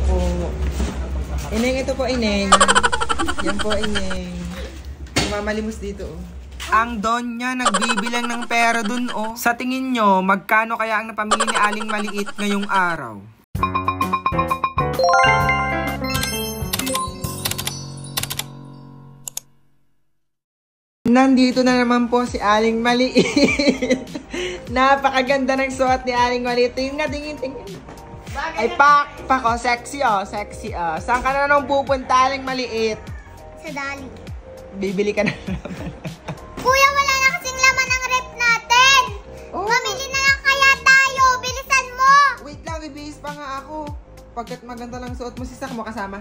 po. Ineng, ito po, Ineng. Yan po, Ineng. Mamalimos dito, oh. Ang Donya nagbibilang ng pera dun, oh. Sa tingin nyo, magkano kaya ang napamili ni Aling Maliit ngayong araw? Nandito na naman po si Aling Maliit. Napakaganda ng suot ni Aling Maliit. Tingin nga, tingin. Ay, pak, oh. Sexy, oh. Sexy, oh. Saan ka na nung pupunta, Aling Maliit? Sa Dali. Bibili ka na naman. Kuya, wala na kasing laman ng rep natin. Oh. Mamili na lang kaya tayo. Bilisan mo. Wait lang, bibihis pa nga ako. Pagkat maganda lang suot mo, si Sak mo kasama?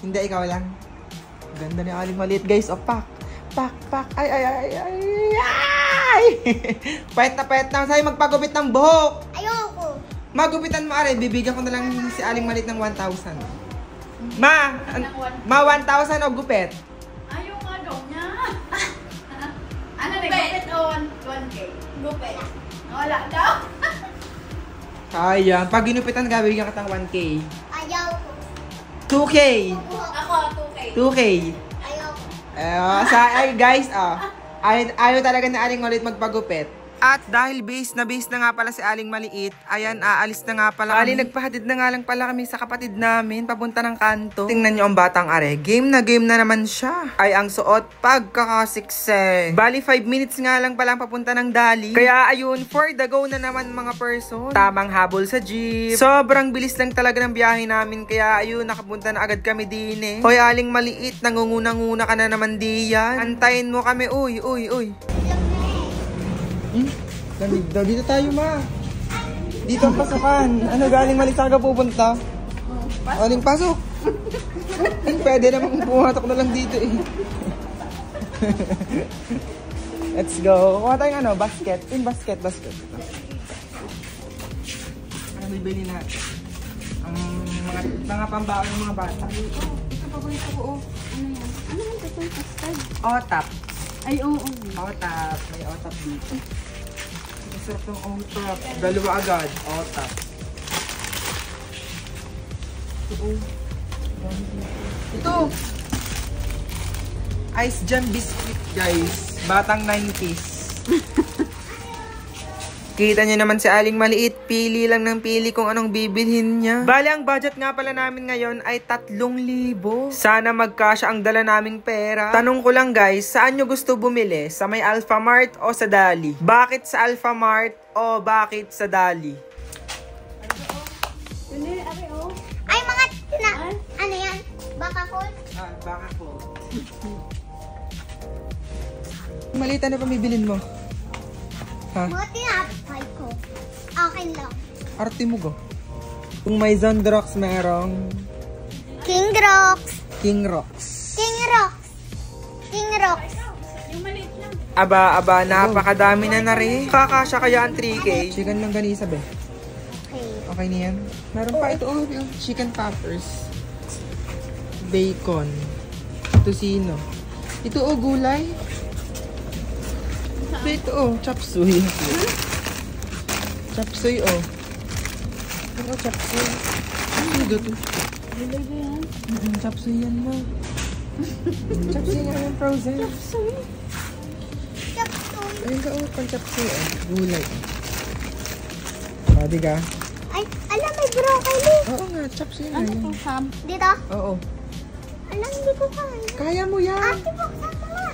Hindi, ikaw lang. Ganda ni Aling Maliit, guys. O, pak. Ay. Pahit na. Sa'yo magpagupit ng buhok. Ayoko. Magupitan mo, are. Bibigyan ko na lang si Aling Maliit ng 1,000. Ma, 1,000 o gupit? Ayaw nga daw niya. Ano na, gupit o 1K? Gupit. Wala daw. Ayan. Pag ginupitan ka, bibigyan ka ng 1K. Ayoko. 2K. Ako, 2K. 2K. Ayoko. Ay, guys, ayaw talaga na Aling Maliit magpagupit. At dahil base na nga pala si Aling Maliit, ayan, aalis na nga pala kami. Nagpahatid na nga lang pala kami sa kapatid namin, papunta ng kanto. Tingnan nyo ang batang are, game na naman siya. Ay, ang suot, pagkakasikse. Bali, 5 minutes nga lang pala ang papunta ng Dali. Kaya ayun, for the go na naman mga person. Tamang habol sa jeep. Sobrang bilis lang talaga ng biyahe namin, kaya ayun, nakapunta na agad kami din eh. Hoy, Aling Maliit, nangunguna-nguna ka na naman diyan. Antayin mo kami, uy. Lamig daw. Dito tayo, ma. Dito ang pasukan. Ano, galing Malisaga pupunta? Aling pasok. Pwede namang pumatok na lang dito eh. Let's go. Kuha tayong basket. Basket. Ano bibili natin? Ang mga pambaon ng mga bata. Ito paborito ko, oh. Ano yan? Ano yung itong custard? Otap. Ay, oo. Otap. May otap dito. Masarap ng otap. Dalawa agad. Otap. Ito. Ice jam biscuit, guys. Batang 90s. Kita nyo naman si Aling Maliit. Pili lang ng pili kung anong bibilhin niya. Bali, ang budget nga pala namin ngayon ay 3,000. Sana magkasya ang dala naming pera. Tanong ko lang, guys, saan nyo gusto bumili? Sa may Alphamart o sa Dali? Bakit sa Alphamart o bakit sa Dali? Ay, mga ano yan? Baka cold? Baka po. Maliit, ano pa bibilin mo? Ha? Mga tinapay ko. Akin lang. Arte mo go. Kung may Zondrox, merong King Rocks. King Rocks. Yung maliit lang. Aba, napakadami na rin. Kakasya kaya ang 3K. Chicken lang ganisa, be. Okay. Okay na yan. Meron pa ito, chicken poppers. Bacon. Tocino. Ito, gulay. Ito, chapsuy. Chapsuy, Ito, chapsuy. Ano ito? Gulay ba yan? Chapsuy yan mo. Chapsuy nga yung frozen. Chapsuy. Ayun ka, pang chapsuy, gulay. Pwede ka? Ay, alam, may broccoli. Oo nga, chapsuy nga Ano yun. itong ham? Dito? Oo. Alam, hindi ko kaya. Kaya mo yan. Ate, buksan mo nga.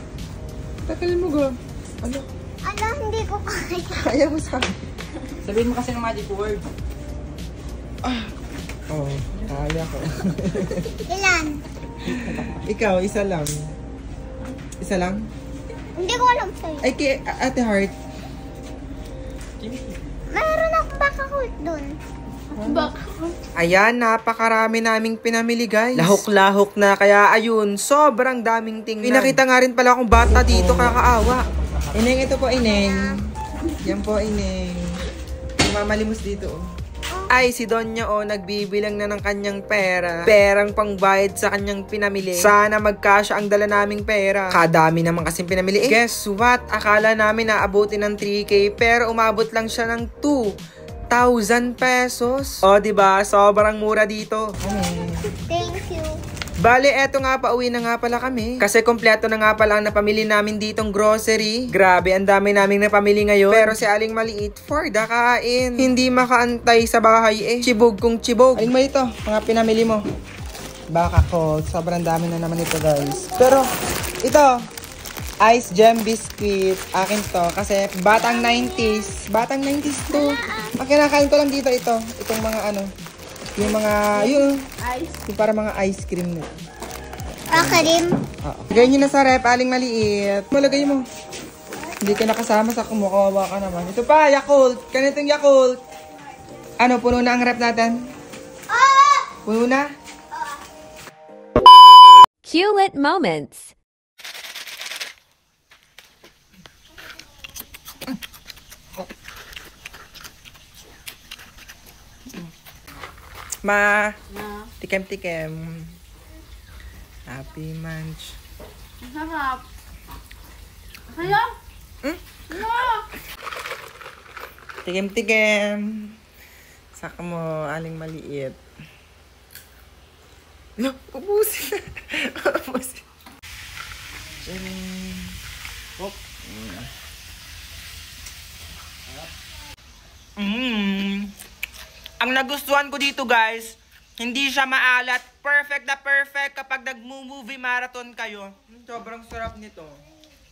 Tagalin mo, go. Ano? Alam, hindi ko kaya. Kaya mo sabi. Sabihin mo kasi ng magic word. Kaya ko. Ilan? Ikaw, isa lang. Isa lang? Hindi ko alam sa'yo. Ay, kay Ate Heart. Mayroon akong baka cold dun. Baka. Ayan, napakarami naming pinamili, guys. Lahok-lahok na, kaya ayun, sobrang daming tingnan. Pinakita nga rin pala akong bata dito, kakaawa. Ineng, ito po, Ineng. Yan po, Ineng. Mamalimos dito, Ay, si Donya, nagbibilang na ng kanyang pera. Perang pangbayad sa kanyang pinamili. Sana magkasya ang dala naming pera. Kadami naman kasing pinamili. Guess what? Akala namin naabutin ng 3K, pero umabot lang siya ng 2. 1,000 pesos. O, diba? Sobrang mura dito. Thank you. Bale, eto nga, pauwi na nga pala kami. Kasi kompleto na nga pala ang napamili namin ditong grocery. Grabe, ang dami naming napamili ngayon. Pero si Aling Maliit, for the kain. Hindi makaantay sa bahay eh. Chibog kung chibog. Aling Maliit, mga pinamili mo. Baka ko, sobrang dami na naman ito guys. Pero, ito, Ice Gem Biscuit. Akin to. Kasi batang 90s. Batang 90s to. Ang kinakain ko lang dito ito. Itong mga ano. Yung mga, yun. Yung para mga ice cream mo. Cream. Oo. Lagay nyo na sa rep, Aling Maliit. Malagay mo. Hindi ka nakasama sa kumukawa ka naman. Ito pa, Yakult. Ganitong Yakult. Ano, puno na ang rep natin? Puno na? Q-Lit Moments. Ma, tikem-tikem. Happy Munch. Ang sarap. Kaya? Tikem-tikem. Saka mo, Aling Maliit. No, ubusin. Ubusin. Hop. Ang nagustuhan ko dito guys, hindi siya maalat. Perfect na perfect kapag nag-movie marathon kayo. Sobrang sarap nito.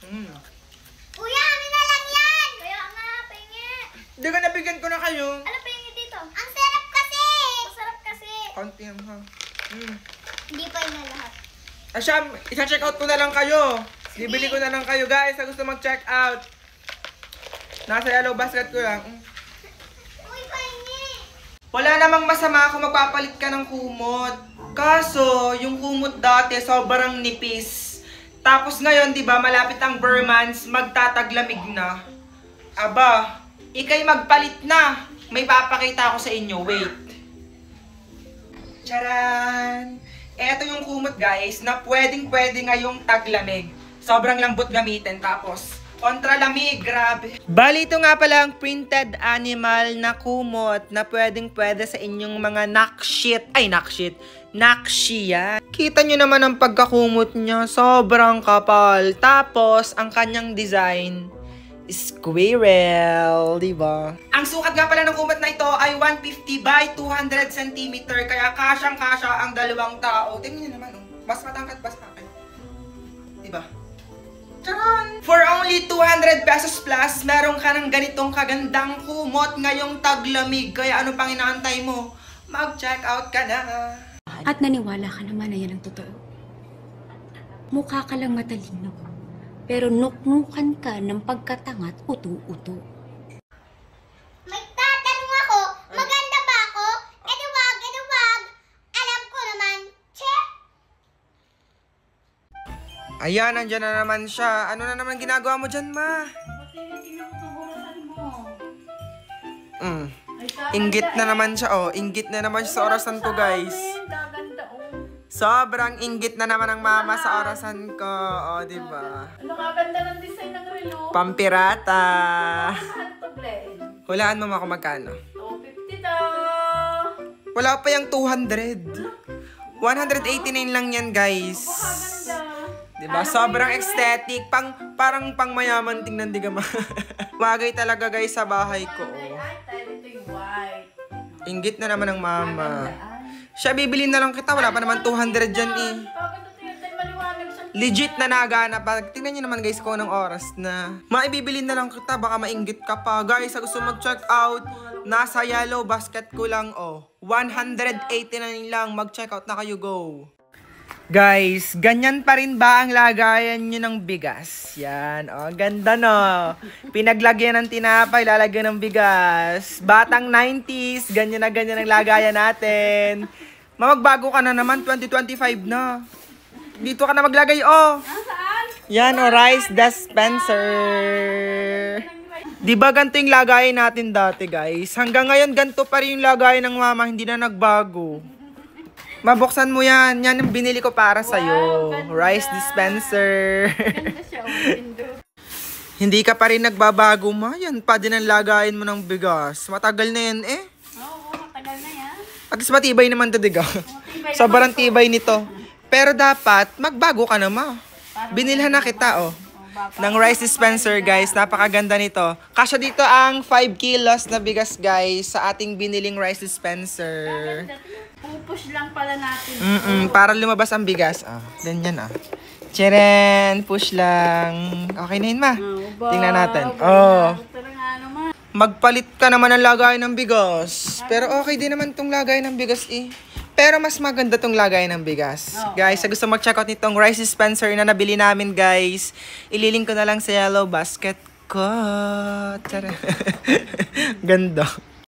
Kuya, amin na lang yan! Kaya nga, pengi. Hindi ka nabigyan ko na kayo. Ano pengi dito? Ang sarap kasi! Masarap kasi. Konti lang ha. Hindi pa yun na lahat. Asyam, isa-check out ko na lang kayo. Bibili ko na lang kayo guys sa gusto mag-check out. Nasa yellow basket ko lang. Uy, pengi! Wala namang masama kung magpapalit ka ng kumot. Kaso, yung kumot dati sobrang nipis. Tapos ngayon, di ba, malapit ang Burmans, magtataglamig na. Aba, ikay magpalit na. May papakita ako sa inyo. Wait. Charan! Eto yung kumot guys, na pwedeng-pwede ngayong taglamig. Sobrang lambot gamitin. Tapos, kontra lamig, grabe. Bali, ito nga pala ang printed animal na kumot na pwedeng-pwede sa inyong mga nakshit. Ay, nakshit. Nakshi yan. Kita nyo naman ang pagkakumot niya. Sobrang kapal. Tapos, ang kanyang design, squirrel. Diba? Ang sukat nga pala ng kumot na ito ay 150 by 200 cm. Kaya kasyang-kasya ang dalawang tao. Tingnan nyo naman, oh. Mas matangkad ba sa akin? Diba? Charan! For only 200 pesos plus, meron ka ng ganitong kagandang kumot ngayong taglamig. Kaya ano pang inaantay mo? Mag-check out ka na. At naniwala ka naman na yan ang totoo. Mukha ka lang matalino, pero nuknukan ka ng pagkatangat utu-utu. May tatanong ako, maganda ba ako? Wag. Alam ko naman, che. Ayan, nandyan na naman siya. Ano na naman ginagawa mo dyan, ma? Inggit na naman siya, oh. Inggit na naman siya sa orasan ko, guys. Sobrang inggit na naman ang mama sa orasan ko. O, diba? Ano ka ganda ng design ng relo? Pampirata. Glenn. Hulaan mo ako magkano? 250 daw. Wala pa yung 200. 189 lang yan, guys. Diba? Sobrang aesthetic. Parang pang mayaman tingnan, di ma. Bagay talaga, guys, sa bahay ko. Oh. Inggit na naman ng mama. Siya, bibili na lang kita. Wala pa naman 200 dyan eh. Legit na nagana. Tingnan nyo naman guys kung anong oras na. Maibibili na lang kita. Baka mainggit ka pa. Guys, sa gusto mag-check out, nasa yellow basket ko lang. Oh, 189 lang. Mag-check out na kayo. Go. Guys, ganyan pa rin ba ang lagayan nyo ng bigas? Yan, oh, ganda no. Pinaglagyan ng tinapay, lalagyan ng bigas. Batang 90s, ganyan na ganyan ang lagayan natin. Magbago ka na naman, 2025 na. Dito ka na maglagay, oh. Yan, oh, rice dispenser. Diba ganito yung lagayan natin dati, guys? Hanggang ngayon, ganito pa rin yung lagayan ng mama, hindi na nagbago. Mabuksan mo yan. Yan ang binili ko para sa'yo. Rice dispenser. Ganda siya. Hindi ka pa rin nagbabago, ma. Yan pa din ang lagayin mo ng bigas. Matagal na yan eh. Oo, matagal na yan. At least matibay naman to, diga. Sobrang tibay nito. Pero dapat, magbago ka na, ma. Binilhan na kita, oh. Ng rice dispenser, guys. Napakaganda nito. Kasya dito ang 5 kilos na bigas, guys, sa ating biniling rice dispenser. Pupush lang pala natin. Para lumabas ang bigas. Ah, ganyan, ah. Tcharan! Push lang. Okay na yun, ma. Tingnan natin. Oh. Magpalit ka naman ng lagay ng bigas. Pero okay din naman tong lagay ng bigas, eh. Pero mas maganda tong lagay ng bigas. Guys, sa gusto mag-check out nitong rice dispenser na nabili namin, guys, ililink ko na lang sa yellow basket ko. Tara. Ganda.